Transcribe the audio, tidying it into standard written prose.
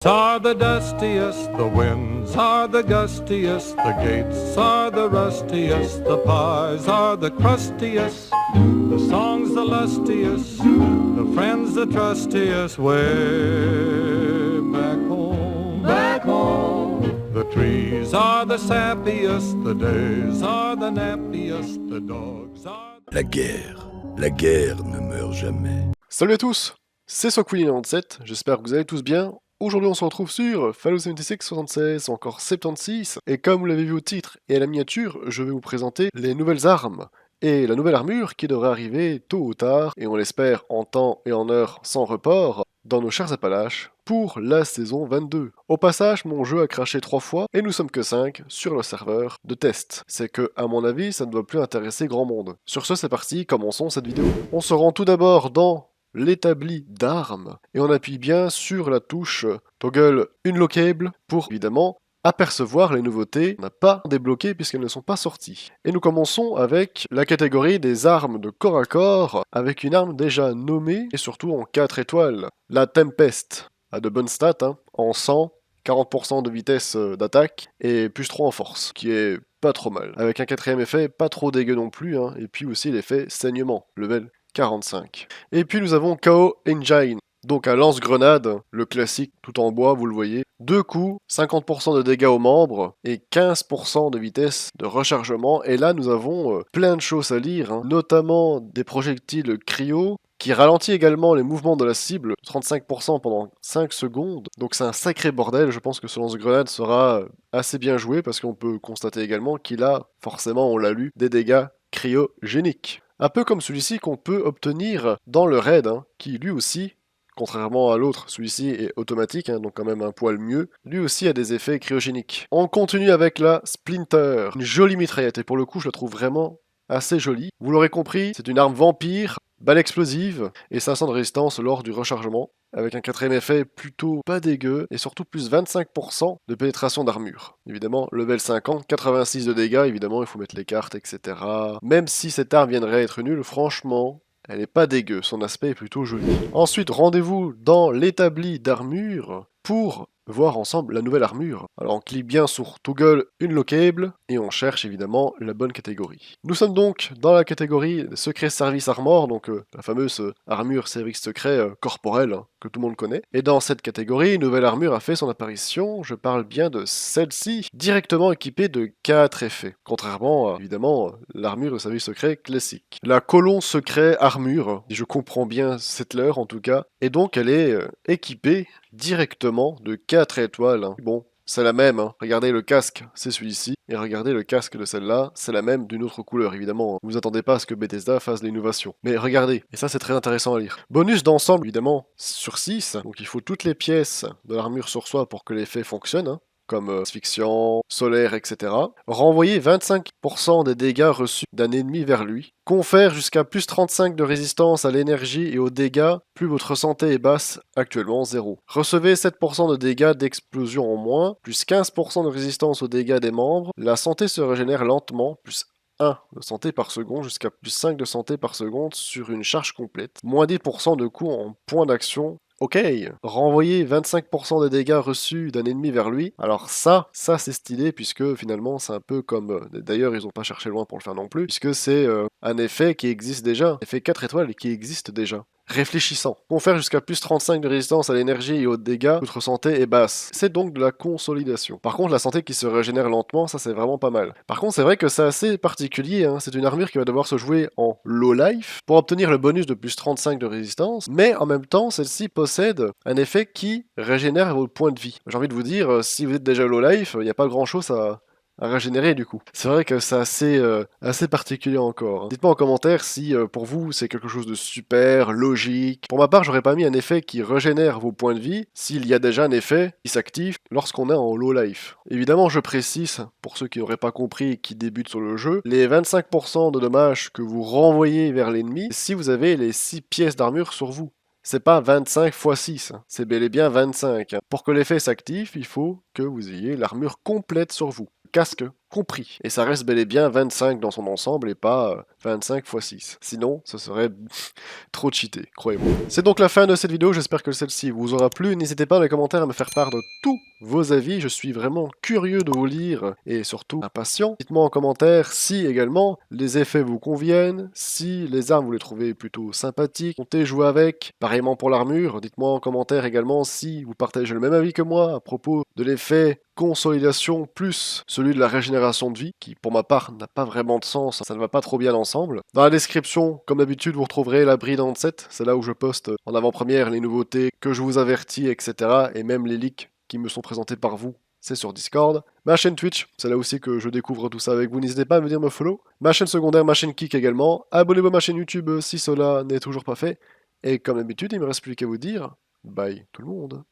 are the dustiest, the winds are the gustiest, the gates are the rustiest, the pies are the crustiest, the songs the lustiest, the friends the trustiest, way back home. Back home. The trees are the sappiest, the days are the nappiest, the dogs are... La guerre ne meurt jamais. Salut à tous, c'est Soquili97, j'espère que vous allez tous bien. Aujourd'hui on se retrouve sur Fallout 76 76 ou encore 76, et comme vous l'avez vu au titre et à la miniature, je vais vous présenter les nouvelles armes et la nouvelle armure qui devrait arriver tôt ou tard, et on l'espère en temps et en heure sans report, dans nos chers Appalaches, pour la saison 22. Au passage, mon jeu a craché 3 fois, et nous sommes que 5 sur le serveur de test. C'est que, à mon avis, ça ne doit plus intéresser grand monde. Sur ce, c'est parti, commençons cette vidéo. On se rend tout d'abord dans l'établi d'armes, et on appuie bien sur la touche Toggle Unlockable pour, évidemment, apercevoir les nouveautés qu'on n'a pas débloquées puisqu'elles ne sont pas sorties. Et nous commençons avec la catégorie des armes de corps à corps, avec une arme déjà nommée, et surtout en 4 étoiles. La Tempest a de bonnes stats, en 100, 40% de vitesse d'attaque, et plus 3 en force, qui est pas trop mal. Avec un quatrième effet, pas trop dégueu non plus, et puis aussi l'effet saignement, level 45. Et puis nous avons KO Engine, donc un lance-grenade, le classique tout en bois, vous le voyez. 2 coups, 50% de dégâts aux membres et 15% de vitesse de rechargement. Et là nous avons plein de choses à lire, notamment des projectiles cryo, qui ralentit également les mouvements de la cible, 35% pendant 5 secondes. Donc c'est un sacré bordel, je pense que ce lance-grenade sera assez bien joué, parce qu'on peut constater également qu'il a, forcément on l'a lu, des dégâts cryogéniques. Un peu comme celui-ci qu'on peut obtenir dans le raid, qui lui aussi, contrairement à l'autre, celui-ci est automatique, donc quand même un poil mieux, lui aussi a des effets cryogéniques. On continue avec la Splinter, une jolie mitraillette, et pour le coup je la trouve vraiment assez jolie. Vous l'aurez compris, c'est une arme vampire, balle explosive, et 500 de résistance lors du rechargement, avec un quatrième effet plutôt pas dégueu, et surtout plus 25% de pénétration d'armure. Évidemment, level 50, 86 de dégâts, évidemment il faut mettre les cartes, etc. Même si cette arme viendrait être nulle, franchement, elle est pas dégueu, son aspect est plutôt joli. Ensuite, rendez-vous dans l'établi d'armure pour voir ensemble la nouvelle armure. Alors on clique bien sur Toggle Unlockable et on cherche évidemment la bonne catégorie. Nous sommes donc dans la catégorie Secret Service Armor, donc la fameuse armure service secret corporel que tout le monde connaît. Et dans cette catégorie, une nouvelle armure a fait son apparition, je parle bien de celle-ci, directement équipée de 4 effets, contrairement à évidemment l'armure de service secret classique. La colon secret armure, si je comprends bien Settler en tout cas, et donc elle est équipée directement de 4 étoiles. Bon, c'est la même, regardez le casque, c'est celui-ci, et regardez le casque de celle-là, c'est la même d'une autre couleur, évidemment. Vous attendez pas à ce que Bethesda fasse l'innovation. Mais regardez, et ça c'est très intéressant à lire. Bonus d'ensemble, évidemment, sur 6, donc il faut toutes les pièces de l'armure sur soi pour que l'effet fonctionne, comme asphyxiant, solaire, etc. Renvoyer 25% des dégâts reçus d'un ennemi vers lui. Confère jusqu'à plus 35 de résistance à l'énergie et aux dégâts, plus votre santé est basse, actuellement 0. Recevez 7% de dégâts d'explosion en moins, plus 15% de résistance aux dégâts des membres. La santé se régénère lentement, plus 1 de santé par seconde jusqu'à plus 5 de santé par seconde sur une charge complète. Moins 10% de coût en points d'action. Ok, renvoyer 25% des dégâts reçus d'un ennemi vers lui. Alors ça c'est stylé, puisque finalement c'est un peu comme... D'ailleurs ils ont pas cherché loin pour le faire non plus, puisque c'est un effet qui existe déjà, effet 4 étoiles et qui existe déjà. Réfléchissant. Confère jusqu'à plus 35 de résistance à l'énergie et aux dégâts, votre santé est basse. C'est donc de la consolidation. Par contre, la santé qui se régénère lentement, ça c'est vraiment pas mal. Par contre, c'est vrai que c'est assez particulier, c'est une armure qui va devoir se jouer en low life pour obtenir le bonus de plus 35 de résistance, mais en même temps, celle-ci possède un effet qui régénère vos points de vie. J'ai envie de vous dire, si vous êtes déjà low life, il n'y a pas grand-chose à régénérer du coup. C'est vrai que c'est assez particulier encore. Dites-moi en commentaire si pour vous c'est quelque chose de super, logique. Pour ma part, j'aurais pas mis un effet qui régénère vos points de vie s'il y a déjà un effet qui s'active lorsqu'on est en low life. Évidemment, je précise, pour ceux qui n'auraient pas compris et qui débutent sur le jeu, les 25% de dommages que vous renvoyez vers l'ennemi si vous avez les 6 pièces d'armure sur vous. C'est pas 25 x 6, c'est bel et bien 25. Pour que l'effet s'active, il faut que vous ayez l'armure complète sur vous. Casque compris. Et ça reste bel et bien 25 dans son ensemble et pas 25 x 6. Sinon, ce serait trop cheaté, croyez-moi. C'est donc la fin de cette vidéo, j'espère que celle-ci vous aura plu. N'hésitez pas dans les commentaires à me faire part de tous vos avis, je suis vraiment curieux de vous lire et surtout impatient. Dites-moi en commentaire si également les effets vous conviennent, si les armes vous les trouvez plutôt sympathiques, comptez jouer avec, pareillement pour l'armure. Dites-moi en commentaire également si vous partagez le même avis que moi à propos de l'effet consolidation plus celui de la régénération de vie, qui pour ma part n'a pas vraiment de sens, ça ne va pas trop bien ensemble. Dans la description, comme d'habitude, vous retrouverez la bride en 7, c'est là où je poste en avant-première les nouveautés que je vous avertis, etc. et même les leaks qui me sont présentés par vous. C'est sur Discord. Ma chaîne Twitch, c'est là aussi que je découvre tout ça avec vous. N'hésitez pas à venir me follow. Ma chaîne secondaire, ma chaîne Kik également. Abonnez-vous à ma chaîne YouTube si cela n'est toujours pas fait. Et comme d'habitude, il me reste plus qu'à vous dire bye tout le monde.